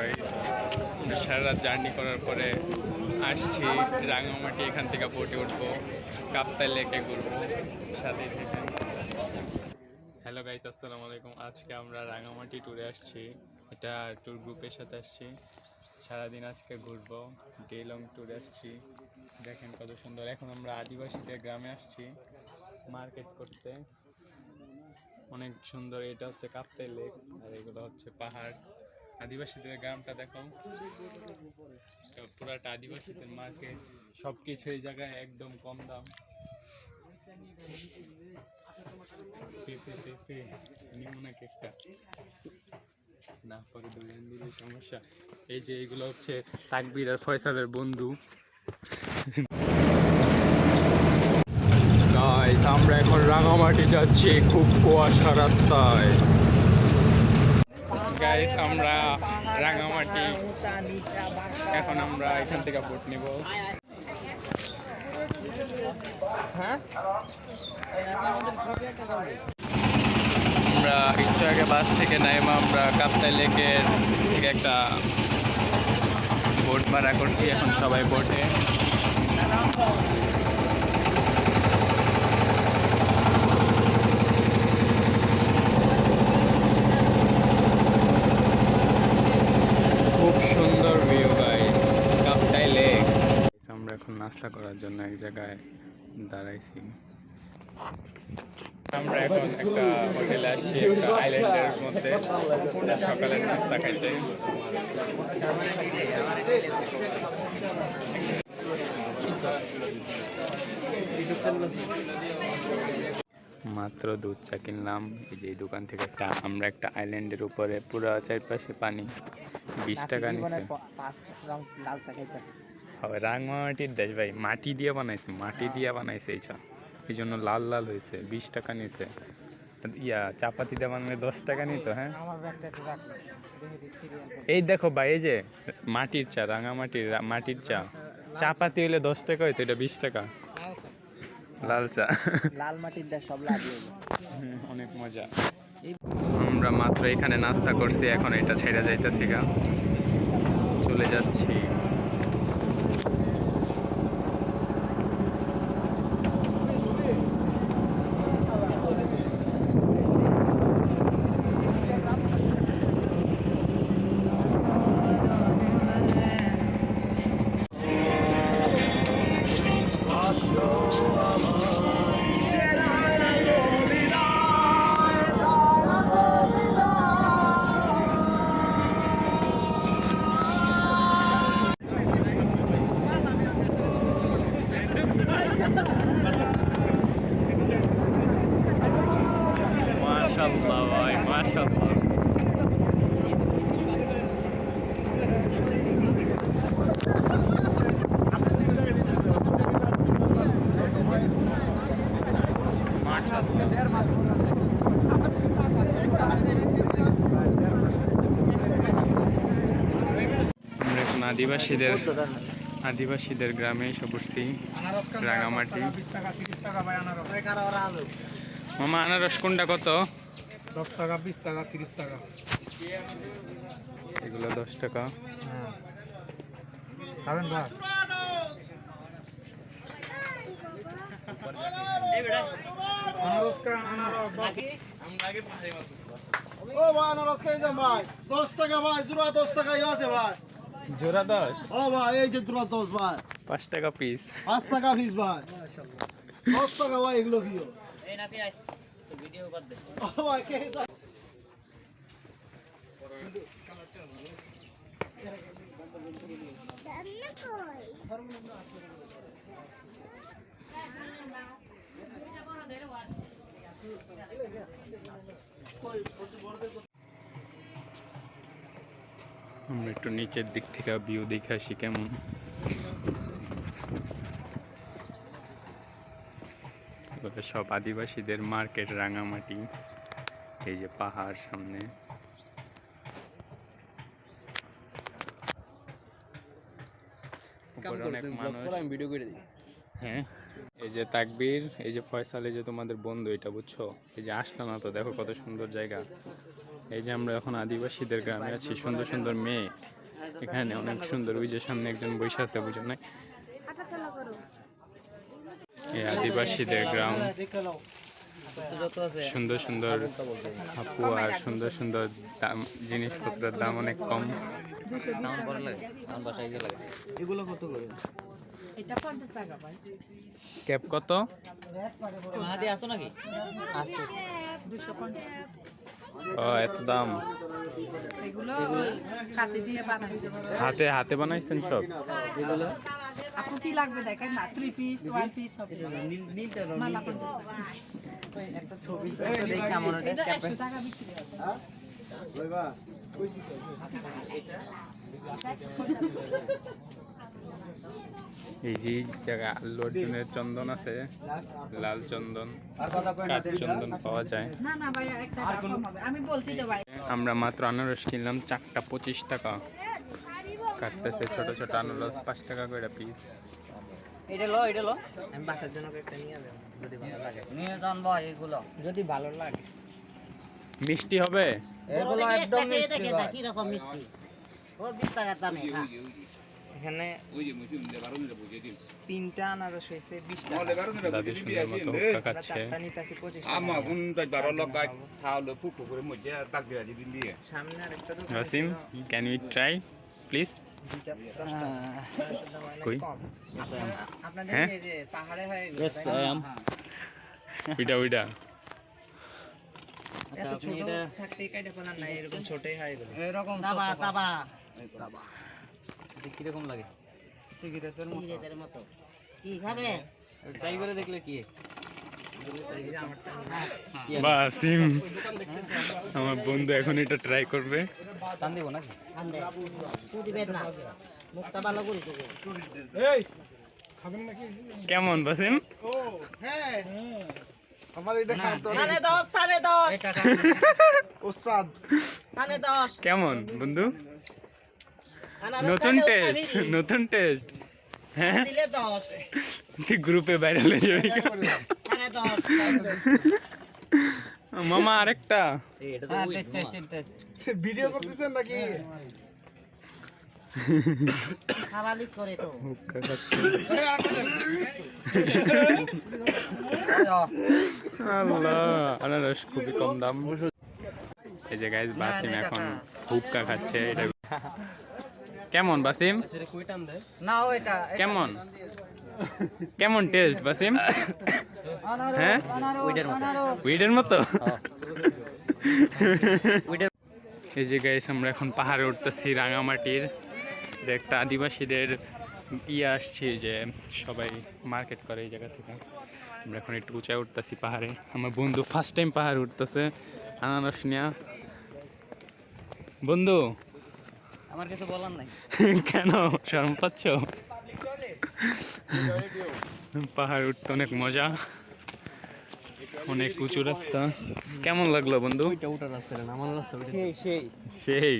Guys, আমরা সারা রাত journey করার পরে আসছি রাঙামাটি। এখান থেকে বোটে উঠবো, কাপ্তাই লেকে ঘুরবো, সাথে থেকে। হ্যালো গাইস, আসসালামু আলাইকুম। আজকে আমরা রাঙামাটি ট্যুরে আসছি। এটা ট্যুর গ্রুপের সাথে আসছি। সারাদিন আজকে ঘুরবো, ডে লং ট্যুরে আসছি। দেখেন কত সুন্দর। এখন আমরা আদিবাসীদের গ্রামে আসছি মার্কেট করতে। অনেক সুন্দর। এটা হচ্ছে কাপ্তাই লেক আর এগুলো হচ্ছে পাহাড়। আদিবাসীদের গ্রামটা দেখো, পুরাটা আদিবাসীদের মার্কেট। সবকিছু এই জায়গায় একদম কম দাম। নিমু নাকি একটা না, পরে দোকান দিলে সমস্যা। এই যে এইগুলো হচ্ছে তাকবীর আর ফয়সালের বন্ধু। গাইস, আমরা এখন রাঙামাটি যাচ্ছি খুব কুয়াশা রাস্তায়। গাইস, আমরা রাঙামাটি, এখন আমরা এখান থেকে বোট নিব। আমরা একটু আগে বাস থেকে নাইমা আমরা কাপ্তাই লেকের থেকে একটা বোট ভাড়া করছি। এখন সবাই বোটে। খুব সুন্দর ভিউ গাইস, কাপ্তাই লেক। আমরা এখন নাস্তা করার জন্য এক জায়গায় দাঁড়াইছি। আমরা এখন একটা হোটেলে আসছি, একটা আইল্যান্ডের মধ্যে, সকালের নাস্তা খাইতে। মাত্র দুধ চা কিনলাম এই যে এই দোকান থেকে। আমরা একটা আইল্যান্ডের উপরে, পুরো চারপাশে পানি। 20 টাকা নিচ্ছে। হবে রাঙামাটির দেশ ভাই, মাটি দিয়ে বানাইছে, মাটি দিয়ে বানাইছে এই চা, এই জন্য লাল লাল হয়েছে। 20 টাকা নিছে। চাপাতি দিয়ে বানালে 10 টাকা নিত। হ্যাঁ, এই দেখো ভাই, এই যে মাটির চা, রাঙামাটির মাটির চা, চাপাতি হইলে 10 টাকা হইতো, এটা 20 টাকা। লাল চা, লাল মাটির দেশ, সব লাল। অনেক মজা। আমরা মাত্র এখানে নাস্তা করছি, এখন এটা ছেড়ে যাইতেছি গা, চলে যাচ্ছি। মাশাআল্লাহ ভাই, মাশাআল্লাহ। আমরা এখন আদিবাসীদের গ্রামে এসে পড়ছি, রাঙামাটি। মামা, আনারস কোনটা কত? 10 টাকা, 20 টাকা, 30 টাকা। এগুলো 10 টাকা। খাবেন ভাই? ও ভাই, আনারস খাই যান ভাই। 10 টাকা ভাই, জোড়া 10 টাকা আছে ভাই। জোড়া 10? ও ভাই, এই যে জোড়া 10 ভাই। 5 টাকা পিস। 5 টাকা পিস ভাই। 10 টাকা ভাই, এগুলো কি? এই না পিয়াই তো ভিডিও কর দে। ও ভাই, কে যা? আমরা একটু নিচের দিক থেকে ভিউ দেখে আসি কেমন। সব আদিবাসীদের মার্কেট, রাঙামাটি। এই যে পাহাড় সামনে। অনেক মানুষ। হ্যাঁ, এই যে তাকবীর, এই যে ফয়সাল, এই যে তোমাদের বন্ধু, এটা বুঝছো? এই যে আসলো না তো, দেখো কত সুন্দর জায়গা। এই যে আমরা এখন আদিবাসীদের গ্রামে আছি, সুন্দর সুন্দর মেয়ে এখানে অনেক সুন্দর। ওই যে সামনে একজন বসে আছে, বুঝো নাই? এই আদিবাসীদের গ্রাম, সুন্দর সুন্দর আপু আর সুন্দর সুন্দর দাম, জিনিসপত্রের দাম অনেক কম। এগুলো কত করে? এটা 50 টাকা ভাই। ক্যাপ কত? মাহাদি আসো নাকি? আছে 250 টাকা। ও এত দাম! এগুলো কাটে দিয়ে বানাই দেব। হাতে হাতে বানাইছেন সব? আপনি কি লাগবে দেখেন না, 3 পিস 1 পিস হবে। মালা 50 টাকা। একটা ছবি তো দেখি কেমন এটা 100 টাকা বিক্রি হয়। হ্যাঁ ভাইবা কইছি তো এই যে জায়গা আল্লু অর্জুনের চন্দন আছে, লাল চন্দন, কাঠ চন্দন পাওয়া যায়। না না ভাই, 1 টাকা কম হবে। আমি বলছি তো ভাই। আমরা মাত্র আনারস কিনলাম 4টা 25 টাকা। কাটতেছে ছোট ছোট আনারস 5 টাকা করে পিস। এটা লো আমি বাসার জন্য একটা নিয়ে যাব যদি ভালো লাগে। নিয়ে যান ভাই এগুলো যদি ভালো লাগে। মিষ্টি হবে? এগুলো একদম মিষ্টি ভাই। কি রকম মিষ্টি ও 20 টাকার দামে খা এখানে 3টা আনারস হইছে 20 টাকা। দাদি সুন্দর মতো হুক্কা খাচ্ছে। চারটা নিতেছি 25 টাকা। সামনে আরেকটা দোকান Wasim, can we try please? কই? আপনাদের হ্যাঁ? এই যে পাহাড়ে হয় এগুলো, তাই না? ওইটা এত ছোট থাকতেই কাইটা কোনার নাই, এরকম ছোটই হয় এগুলো। এরকম তাবা তাবা কিরকম লাগে? সিগারেটের মতো। সিগারেটের মতো কি খাবে ট্রাই করে দেখলে কি? বাসিম, আমার বন্ধু এখন এটা ট্রাই করবে। টান দিব নাকি? আন্দে তুই দিবেন না মুখটা ভালো করে দেবো কেমন বাসিম? হ্যাঁ আমার এটা খাও তো থানে 10 থানে 10 এই টাকা ওস্তাদ। থানে 10 কেমন বন্ধু? আনারস নতুন খাইলে টেস্ট, উৎপাদী। নতুন টেস্ট। হ্যাঁ, দিলে 10 তুই গ্রুপে ভাইরাল হয়ে যাবে। থানে 10 মামা আরেকটা। এটা তো ওই টেস্ট ভিডিও করতেছেন নাকি? খাবালি করে তো হুক্কা খাচ্ছে। আল্লাহ, আনারস খুবই কম দাম। এই যে গাইস, বাসিম এখন হুক্কা খাচ্ছে। এটা কেমন বাসিম? না ওইটা কেমন কেমন টেস্ট বাসিম? হ্যাঁ, উইডের মতো। এই যে গাইস, আমরা এখন পাহাড়ে উঠতেছি রাঙামাটির। এটা একটা আদিবাসীদের আসছি যে সবাই মার্কেট করে এই জায়গা থেকে। আমরা এখন একটু উঁচায় উঠতেছি পাহাড়ে। আমার বন্ধু ফার্স্ট টাইম পাহাড়ে উঠতেছে আনারস নিয়া। বন্ধু, আমার কিছু বলার নাই। কেন শরম পাচ্ছ? পাহাড় উঠতে অনেক মজা, অনেক উঁচু রাস্তা। কেমন লাগলো বন্ধু? ওইটা উঠার রাস্তা না, আমার রাস্তা সেই সেই সেই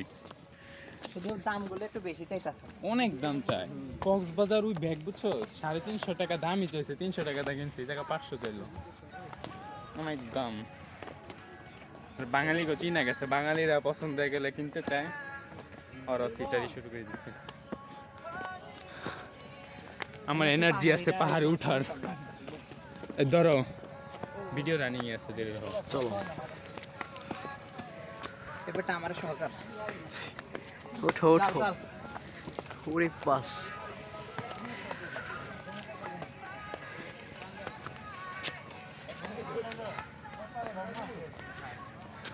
শুধু দামগুলো একটু বেশি চাইতাছে। অনেক দাম চায়। কক্সবাজার ওই ব্যাগ বুঝছো 350 টাকা দামই চাইছে, 300 টাকা দা কিনছে, এই জায়গা 500 চাইলো। অনেক দাম। আর বাঙালিকে চিনা গেছে, বাঙালিরা পছন্দ হয়ে গেলে কিনতে চায়, ওরা সিটারি শুরু করে দিচ্ছে। আমার এনার্জি আছে পাহাড়ে উঠার। ধরো ভিডিও রানিং আছে, চলো। এবারটা আমার সহকার। ওঠো ওঠো ওরে বাস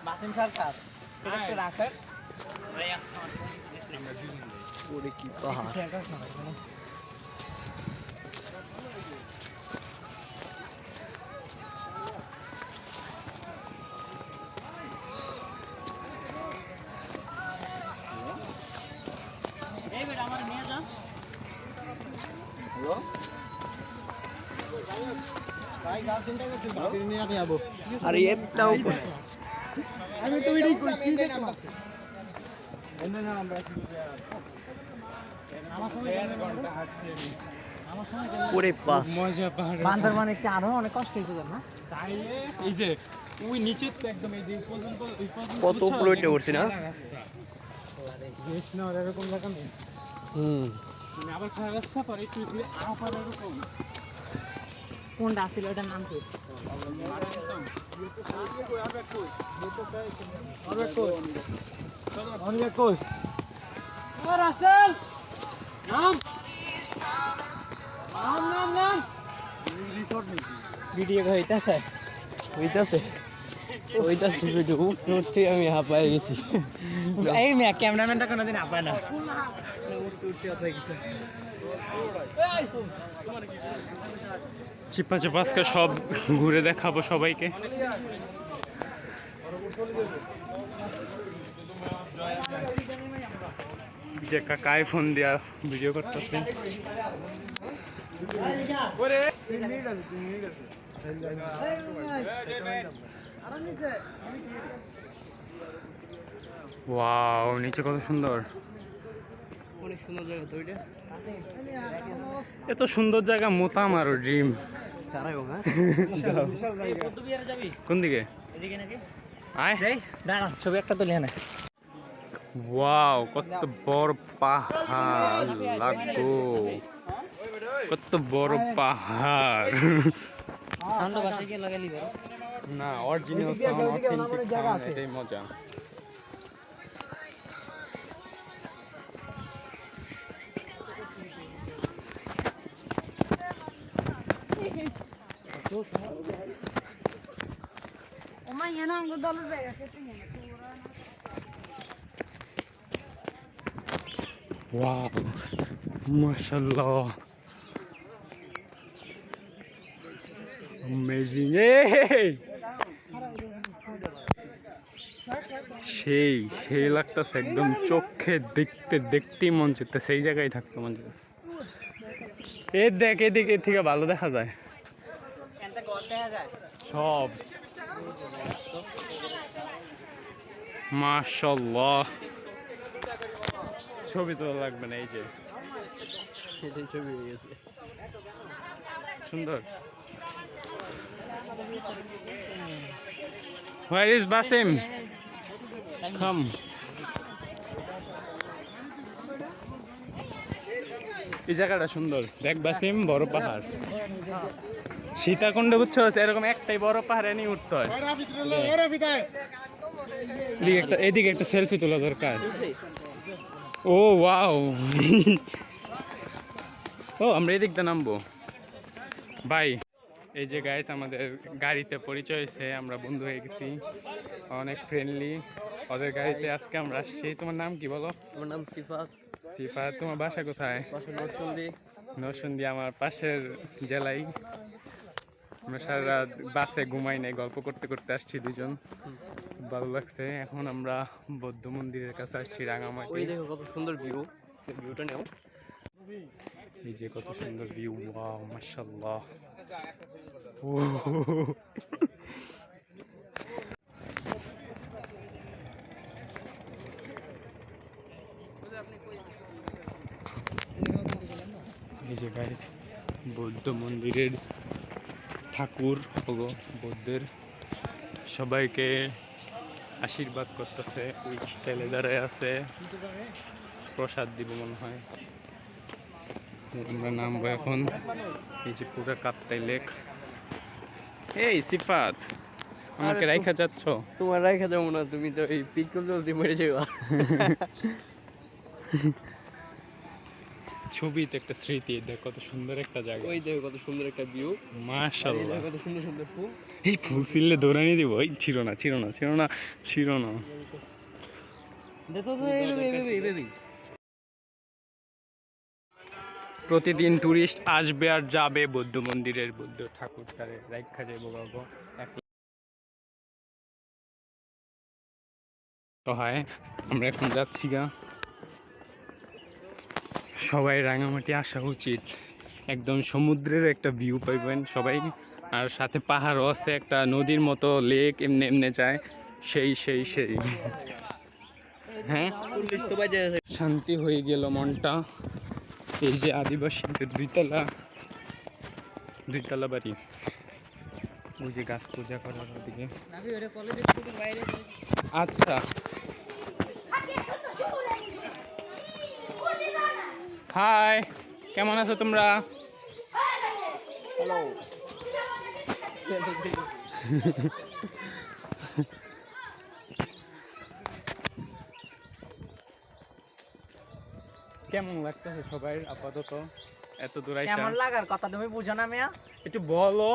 বাসিম সরকার এটা একটু রাখেন। ওরে কি পাহাড় আরে এটা উপরে আমি তো এটাই কই কি দেখলাম। ওরে বাস মজা পাহাড়ে। বান্দরবানে কি আরো অনেক কষ্ট হয়েছে না? এই যে ওই নিচে তো একদম এই যে পর্যন্ত কত উপরে উঠে উঠছি না এরকম জায়গা নেই মানে আবার খারাপ রাস্তা পরে একটু আবার এরকম কোনটা ছিল ওটার নাম কি ভিডিও হইতাছে ভিডিও উঠতে আমি হাঁপায় গেছি এই মেয়ে ক্যামেরাম্যানটা কোনোদিন হাঁপায় না উঠতে হয়ে গেছে চিপা চিপা আজকে সব ঘুরে দেখাবো সবাইকে যে কাকায় ফোন দিয়া ভিডিও করতেছে ওয়াও নিচে কত সুন্দর অনেক সুন্দর জায়গা তো এটা এত সুন্দর জায়গা মোতাম আরো ড্রিম কোন দিকে আয় দাঁড়া ছবি একটা তুলে আনে ওয়াও কত বড় পাহাড় লাগো কত বড় পাহাড় সাউন্ড বাসা কি লাগালি ভাই না অরিজিনাল সাউন্ড অথেন্টিক সাউন্ড এটাই মজা Oma yana ang dollar bega kasi niya. Wow মাশাআল্লাহ অ্যামেজিং সেই লাগতেছে একদম চোখে দেখতেই মন চাইতে সেই জায়গায় থাকতে মন চাইছে এদিকে থেকে ভালো দেখা যায় সব মাশাআল্লাহ ছবি তো লাগবে না এই যে এটাই ছবি হয়ে গেছে সুন্দর Where is Basim? Come. এই জায়গাটা সুন্দর দেখ বাসিম বড় পাহাড় সীতাকুণ্ড বুঝছো এরকম একটাই বড় পাহাড়ে নিয়ে উঠতে হয় এদিকে একটা সেলফি তোলা দরকার ও ওয়াও ও আমরা এদিক দিয়ে নামবো বাই এই যে গাইস আমাদের গাড়িতে পরিচয় হয়েছে আমরা বন্ধু হয়ে গেছি অনেক ফ্রেন্ডলি ওদের গাড়িতে আজকে আমরা আসছি তোমার নাম কি বলো আমার নাম সিফাত সিফাত তোমার বাসা কোথায় নরসিংদী আমার পাশের জেলায় আমরা সারা রাত বাসে ঘুমাই নাই গল্প করতে করতে আসছি দুজন ভালো লাগছে এখন আমরা বৌদ্ধ মন্দিরের কাছে আসছি রাঙামাটি ওই দেখো কত সুন্দর ভিউটা নাও এই যে কত সুন্দর ভিউ ওয়াও মাশাআল্লাহ এই যে গাইস বৌদ্ধ মন্দিরের ঠাকুর ওগো বৌদ্ধের সবাইকে আশীর্বাদ করতেছে ওই স্টাইলে দাঁড়ায় আছে প্রসাদ দিব মনে হয় আমরা নামবো এখন এই যে পুরো কাপ্তাই লেক এই সিফাত আমাকে রাইখা যাচ্ছ তোমার রাইখা যাবো না তুমি তো এই পিকল জলদি মরে যাবা ছবিতে একটা স্মৃতি দেখ কত সুন্দর একটা জায়গা ওই দেখো কত সুন্দর একটা ভিউ মাশাআল্লাহ কত সুন্দর সুন্দর ফুল এই ফুল ছিললে দৌড়ানি দিব এই ছিল না দেখো বেবি প্রতিদিন টুরিস্ট আসবে আর যাবে বৌদ্ধ মন্দিরের বৌদ্ধ ঠাকুরটারে রাইখা যাইব বাবা তো হয় আমরা এখন যাচ্ছি গা সবাই রাঙামাটি আসা উচিত একদম সমুদ্রের একটা ভিউ পাইবেন সবাই আর সাথে পাহাড়ও আছে একটা নদীর মতো লেক এমনি যায় সেই হ্যাঁ শান্তি হয়ে গেল মনটা এই যে আদিবাসীদের দুইতলা বাড়ি বুঝি গাছ পূজা করার ওদিকে। আচ্ছা হাই, কেমন আছো তোমরা? কেমন লাগতেছে সবাই আপাতত এত দূর আইসা? কেমন লাগার কথা তুমি বুঝো না মিয়া? একটু বলো।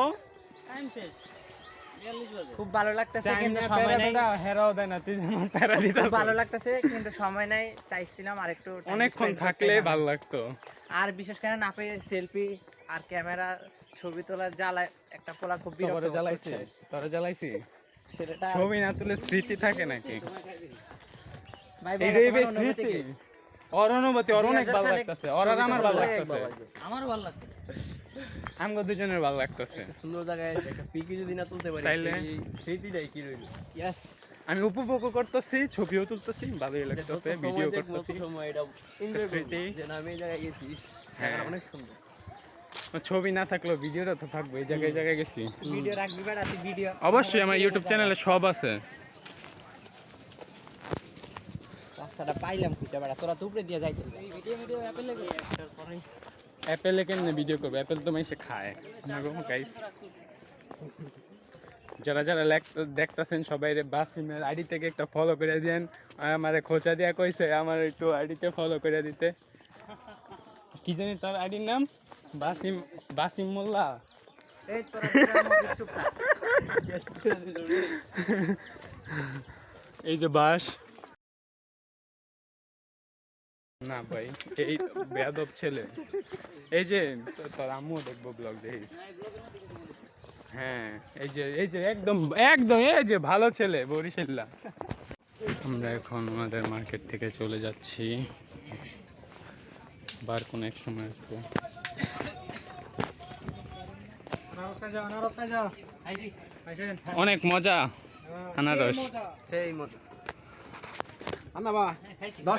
খুব ভালো লাগতেছে কিন্তু সময় নাই। হেরাও দেয় না, তুই যেমন প্যারা দিতে খুব ভালো লাগতেছে কিন্তু সময় নাই। চাইছিলাম আর একটু time অনেকক্ষণ spend থাকলে করতে। ভালো লাগতো। আর বিশেষ করে না পেয়ে সেলফি আর ক্যামেরা ছবি তোলার জ্বালায় একটা পোলা খুব বিরক্ত তোরে জ্বালাইছি, করছে। তোরে জ্বালাইছি। সেটা ছবি না তুলে স্মৃতি থাকে নাকি? ভাই বলো এইটাই তোমার বেশ অনুভূতি স্মৃতি। কি? ওর অনুভূতি, ওর অনেক 2000 ভালো খানেক লাগতেছে, ওর আর আমার ভালো ছবি তোলা লাগতেছে, আমারও ভালো লাগতেছে। আমগো দুজনের ভালো লাগতেছে। সুন্দর জায়গায় একটা পিক যদি না তুলতে পারি তাইলে স্মৃতিটাই কি রইল? ইয়েস, আমি উপভোগ করতেছি, ছবিও তুলতেছি, ভালোই লাগতেছে, ভিডিও করতেছি। সময় এটা এনজয় স্মৃতি। করতে যে না আমি এই জায়গায় গেছি হ্যাঁ। জায়গাটা অনেক সুন্দর। ছবি না থাকলেও ভিডিওটা তো থাকবে, এই জায়গায় জায়গায় গেছি। ভিডিও রাখবি বেড়া, তুই ভিডিও অবশ্যই আমার ইউটিউব চ্যানেলে সব আছে। রাস্তাটা পাইলাম খুঁজে বেড়া, তোরা তো উপরে দিয়ে যাইতে ভিডিও অ্যাপেলে তারপরে অ্যাপেলে কেমনে ভিডিও করবে? অ্যাপেল তো মাইসে খায়। গাইস, যারা যারা দেখতেছেন সবাই বাসিমের আইডি থেকে একটা ফলো করে দেন। আর আমারে খোঁচা দিয়া কইছে আমার একটু আইডিতে ফলো করে দিতে। কি জানি তার আইডির নাম? বাসিম মোল্লা। এই তোরা ভিডিওর মধ্যে চুপ থাক। এই যে বাস না ভাই, এই বেয়াদব ছেলে। এই যে তোর আম্মু দেখবো ব্লগ দেখিস। হ্যাঁ, এই যে একদম একদম এই যে ভালো ছেলে বরিশাল্লা। আমরা এখন আমাদের মার্কেট থেকে চলে যাচ্ছি, বার কোন এক সময় আসবো। অনেক মজা আনারস। সেই মতো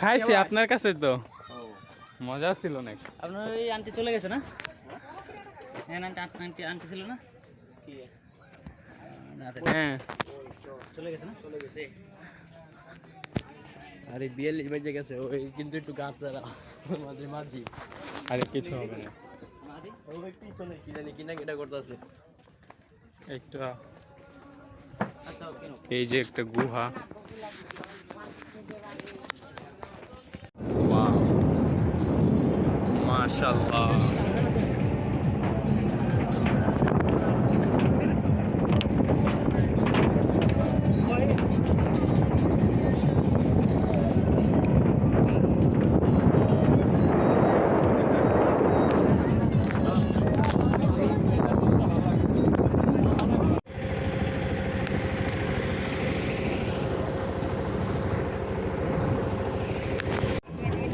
খাইছি আপনার কাছে তো, মজা ছিল অনেক। আপনার ওই আন্টি চলে গেছে না? হ্যাঁ আন্টি আন্টি ছিল না? হ্যাঁ, চলে গেছে না? চলে গেছে। আরে বিয়েলি বেজে গেছে ওই, কিন্তু একটু গাছ ছাড়া মাঝে মাঝি। আরে কিছু হবে না, ওই পিছনে কি জানি কিনা এটা করতেছে। একটা এই যে একটা গুহা। ওয়াও, মাশাআল্লাহ।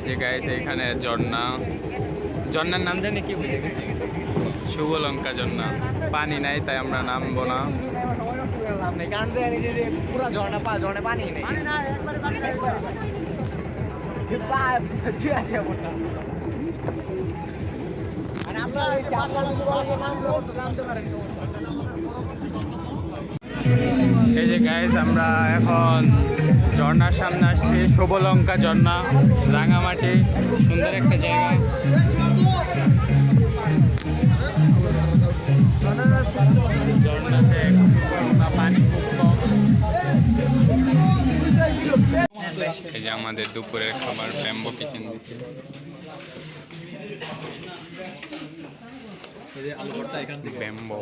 যে গাইস এখানে ঝর্ণার নাম জানি কি বুঝে গেছি, শুভলঙ্কা ঝর্ণা। পানি নাই তাই আমরা নামবো না। পুরা ঝর্ণা পানি নেই। এই যে গাইস আমরা এখন ঝর্ণার সামনে আসছি, শুভলঙ্কা ঝর্ণা, রাঙামাটি। সুন্দর একটা জায়গা। ঝর্ণাতে পানি খুব কম। এই যে আমাদের দুপুরের খাবার ব্যাম্বো কিচেন দিচ্ছে। ব্যাম্বো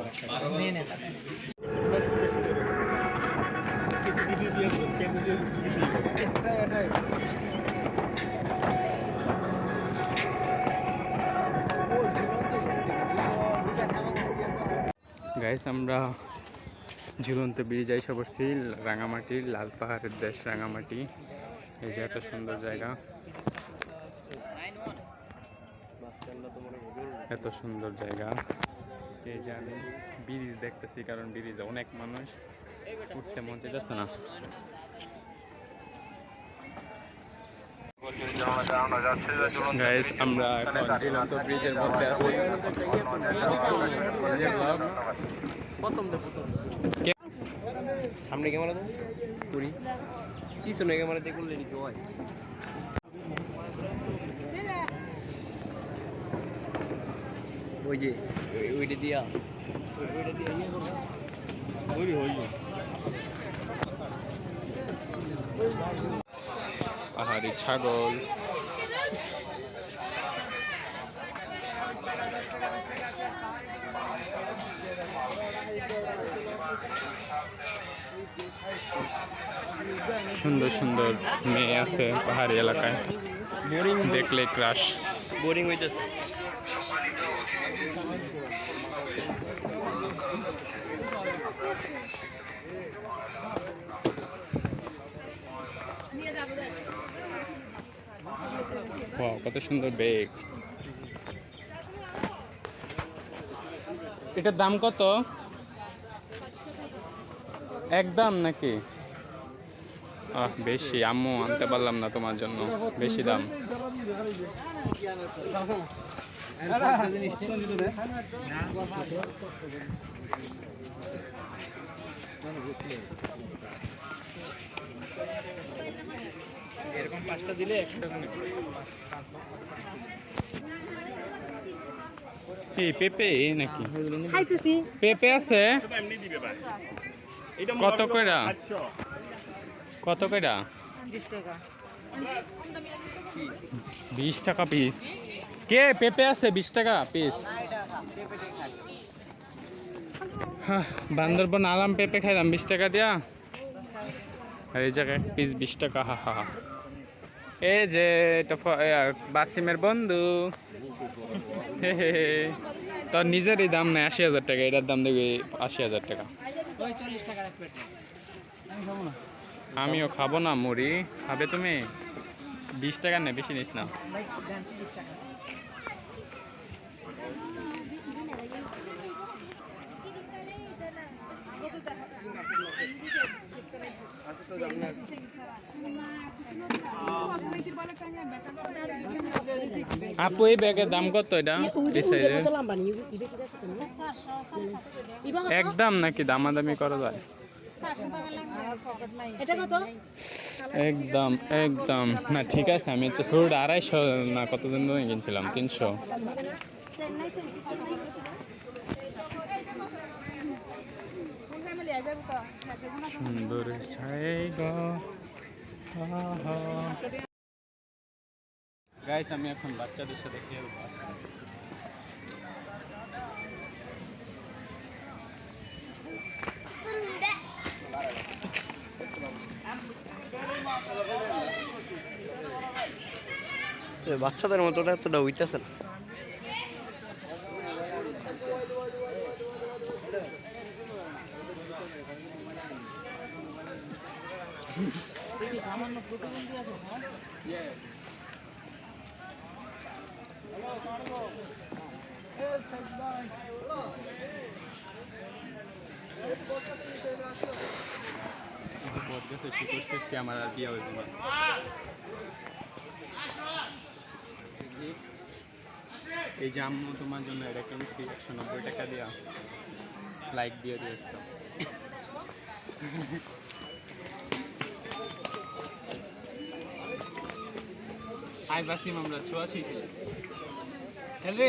গাইস, আমরা ঝুলন্ত ব্রিজ এসে পড়ছি, রাঙামাটির লাল পাহাড়ের দেশ রাঙামাটি। এই যে এত সুন্দর জায়গা, এত সুন্দর জায়গা। এই যে আমি ব্রিজ দেখতেছি, কারণ ব্রিজে অনেক মানুষ, উঠতে মন চাইতেছে না। গাইস, আমরা এখন ঝুলন্ত ব্রিজের মধ্যে আছি। সামনে ক্যামেরা তো করি পিছনে ক্যামেরাতে করলে কি হয় ওই যে ওইটা দিয়া ওইটা দিয়া ইয়ে করো পাহাড়ি ছাগল, সুন্দর সুন্দর মেয়ে আছে পাহাড়ি এলাকায়, দেখলে ক্রাশ। বোরিং হইতেছে ওয়াও, কত সুন্দর বেগ। এটার দাম কত? একদম নাকি? বেশি, আম্মু আনতে পারলাম না তোমার জন্য, বেশি দাম। এরকম 5টা দিলে 100 টাকা নেবে। কি পেঁপে নাকি? খাইতেছি। পেঁপে আছে কত কইরা? কত কইরা? 20 টাকা পিস। কে পেঁপে আছে 20 টাকা পিস? বান্দরবন আলাম পেঁপে খাইলাম 20 টাকা দিয়া, আর এই জায়গায় পিস 20 টাকা। হা হা হা। এই যে এটা বাসিমের বন্ধু, তোর নিজেরই দাম নেই 80,000 টাকা, এটার দাম দেখবি 80,000 টাকা। আমিও খাবো না মুড়ি, খাবে তুমি? 20 টাকা নে, বেশি নিস না। আপু এই ব্যাগের দাম কত? এটা এই সাইজে একদম নাকি দামাদামি করা যায়? একদম একদম না, ঠিক আছে। আমি হচ্ছে ছোটটা 250 না কত দিন ধরে কিনছিলাম, 300। সুন্দর জায়গা। গাইস, আমি এখন বাচ্চাদের সাথে খেলবো। বাচ্চাদের মতো এতটা হইতেছে না। আমার আর বিয়ে হয়েছে না। এই যে আম্মু তোমার জন্য এটা কিনছি 190 টাকা দিয়া, লাইক দিয়ে দিও একটু। আই বাসিম, আমরা ছোঁয়াছি খেলবে।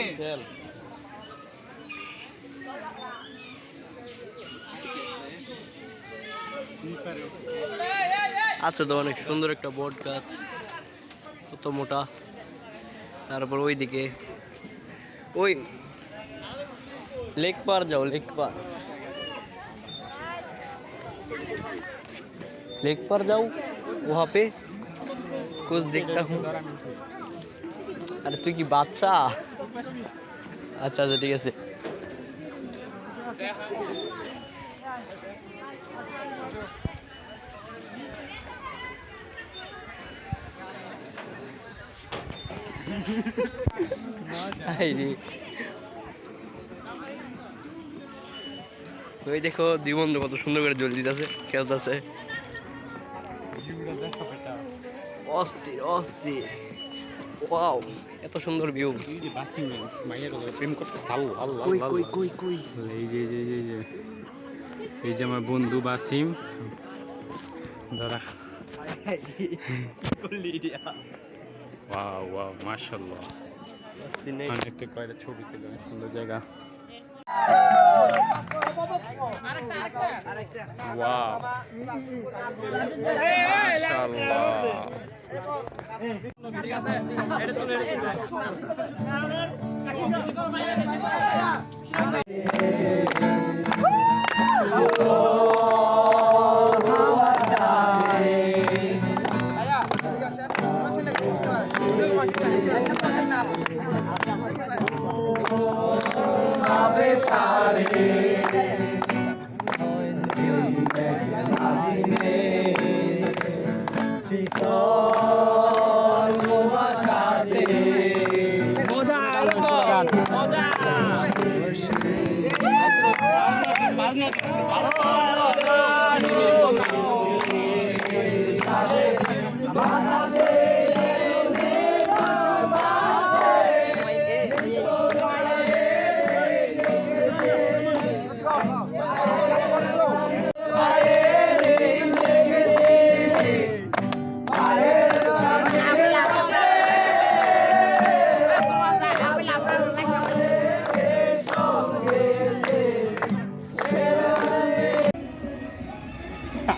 আছে তো অনেক সুন্দর একটা বট গাছ, কত মোটা। তারপর ওইদিকে ওই लेक पार जाओ, लेक पार जाओ, वहाँ पे कुछ देखता हूँ। अरे तू की बादशाह। अच्छा अच्छा ठीक है। ওই দেখো দুই বন্ধু কত সুন্দর করে জল দিতেছে, খেলতেছে। অস্থির অস্থির, ওয়াও এত সুন্দর ভিউ। প্রেম করতে চালু। কই কই কই কই এই যে এই যে আমার বন্ধু বাসিম ধরা ওয়াও ওয়াও মাশাআল্লাহ অনেকটা কয়টা ছবি তুলে অনেক সুন্দর জায়গা ওয়াও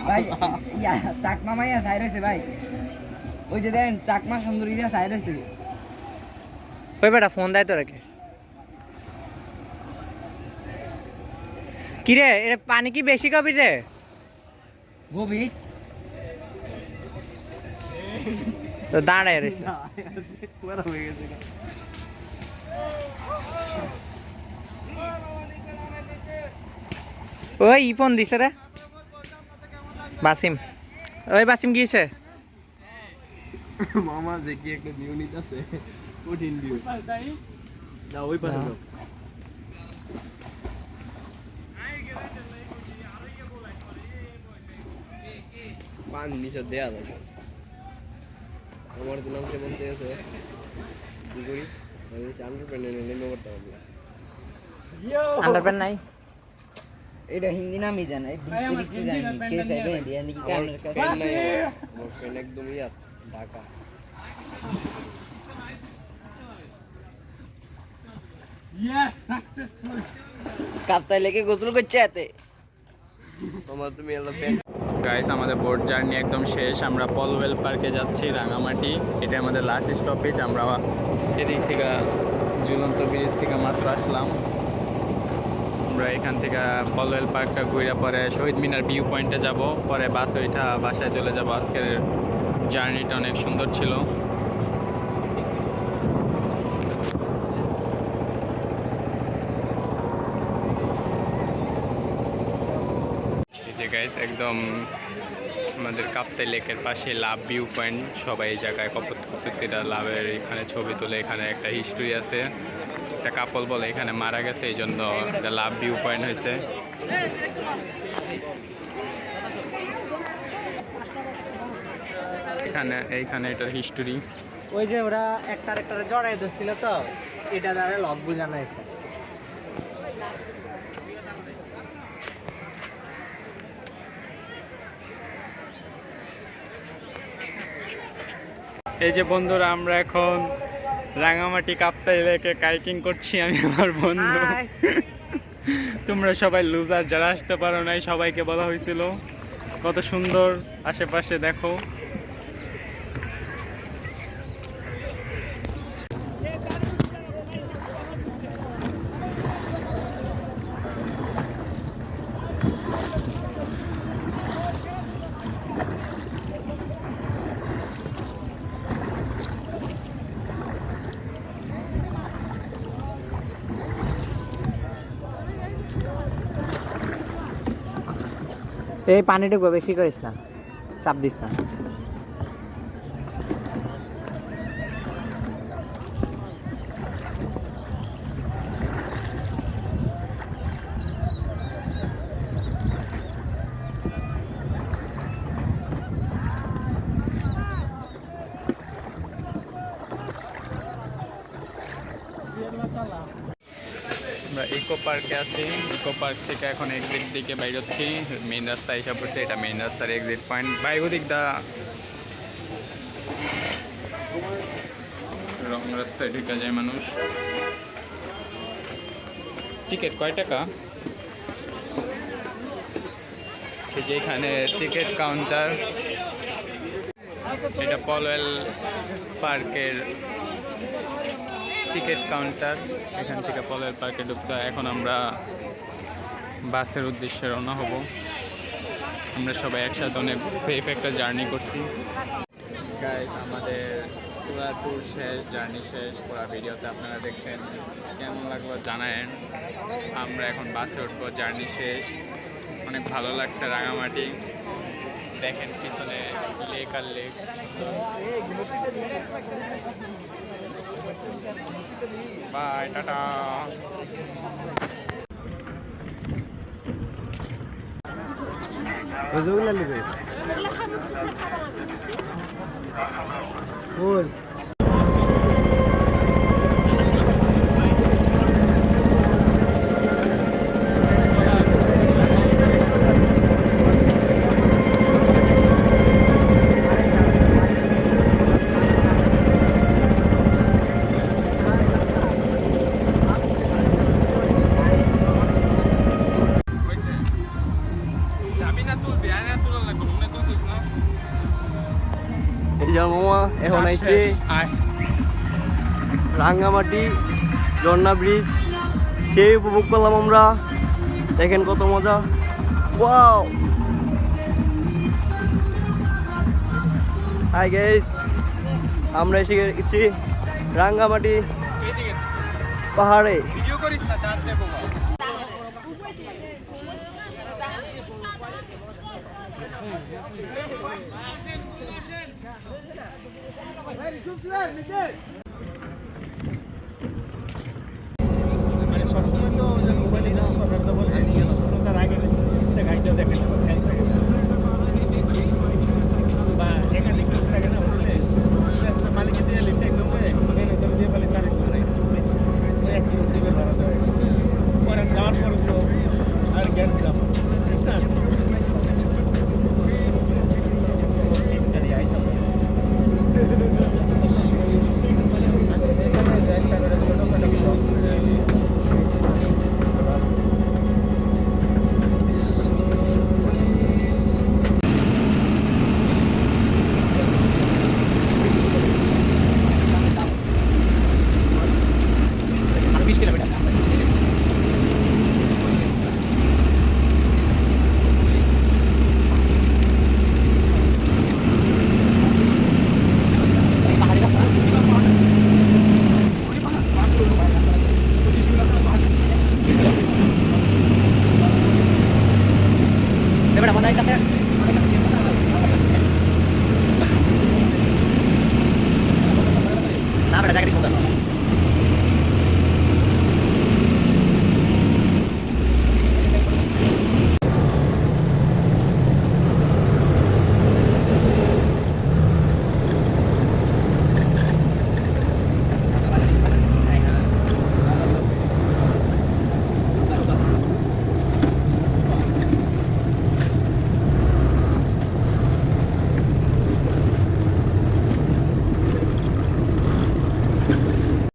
ভাই ইয়া চাকমা মাইয়া সাইড হয়েছে ভাই ওই যে দেখেন চাকমা সুন্দরীরা সাইড হয়েছে ওই বেটা ফোন দেয় তো রেখে কি রে এটা পানি কি বেশি কবি রে গভীর তো দাঁড়ায় রয়েছে ওই ফোন দিছে রে বাসিম ওই বাসিম গিয়েছে মামা যে কি একটা ভিউ নিতেছে কঠিন ভিউ না ওই পাশে যাও পান নিচে দেয়া যাবে আমার দিলাম কেমন চেয়েছে কি করি আমি চান্দ্র পেনে নেমে করতে হবে আন্ডারপ্যান্ট নাই এটা হিন্দি নামই জানা এই বিস্তারিত জানি কে সাইবে ইন্ডিয়া নাকি কানের কাছে পেন নাই আমার পেন একদম ইয়া ঢাকা কাপ্তাই লেকে গোসল করছে এতে তোমার তুমি এলো পেন গাইস আমাদের বোট জার্নি একদম শেষ আমরা পলওয়েল পার্কে যাচ্ছি রাঙামাটি এটা আমাদের লাস্ট স্টপেজ আমরা এদিক থেকে ঝুলন্ত ব্রিজ থেকে মাত্র আসলাম আমরা এখান থেকে পলওয়েল পার্কটা ঘুরে পরে শহীদ মিনার ভিউ পয়েন্টে যাব পরে বাসে ওইটা বাসায় চলে যাব আজকের জার্নিটা অনেক সুন্দর ছিল এই যে গাইস একদম আমাদের কাপ্তাই লেকের পাশে লাভ ভিউ পয়েন্ট সবাই এই জায়গায় কপতিরা লাভের এখানে ছবি তুলে এখানে একটা হিস্ট্রি আছে একটা কাপল বলে এখানে মারা গেছে এই জন্য একটা লাভ ভিউ পয়েন্ট হয়েছে এইখানে এটার হিস্টোরি ওই যে ওরা একটার জড়াই ধরছিল তো এটা দ্বারা লক বোঝানো হয়েছে এই যে বন্ধুরা আমরা এখন রাঙামাটি কাপ্তাই লেকে কাইকিং করছি আমি আমার বন্ধু তোমরা সবাই লুজার যারা আসতে পারো নাই সবাইকে বলা হয়েছিল কত সুন্দর আশেপাশে দেখো এই পানিটুকু বেশি করিস না চাপ দিস না আমরা ইকো পার্কে আছি। ইকো পার্ক থেকে এখন এক্সিট দিকে বাইর হচ্ছি। মেইন রাস্তা এসে পড়ছে, এটা মেইন রাস্তার এক্সিট পয়েন্ট। ভাই ওদিক দা রং রাস্তায় ঢুকে যায় মানুষ। টিকিট কয় টাকা? এই যে এখানে টিকিট কাউন্টার, এটা পলওয়েল পার্কের টিকিট কাউন্টার। এখান থেকে পলওয়েল পার্কে ঢুকতে হয়। এখন আমরা বাসের উদ্দেশ্যে রওনা হব। আমরা সবাই একসাথে অনেক সেফ একটা জার্নি করছি। গাইস, আমাদের পুরা ট্যুর শেষ, জার্নি শেষ। পুরা ভিডিওতে আপনারা দেখছেন, কেমন লাগলো জানায়েন। আমরা এখন বাসে উঠবো, জার্নি শেষ। অনেক ভালো লাগছে রাঙামাটি। দেখেন পিছনে লেক আর লেক। Bye, tata. রসগোল্লা নেবে বল। যাবি না তুলবি? আয় না, তুলা লাগবে মনে তুলছিস না। এই যে মামা এখন আইছে আয়। রাঙ্গামাটি ঝর্ণা ব্রিজ, সেই উপভোগ করলাম আমরা। দেখেন কত মজা, ওয়াও। হাই গাইস, আমরা এসে গেছি রাঙ্গামাটি এইদিকে পাহাড়ে। ভিডিও করিস না, চার যাবো।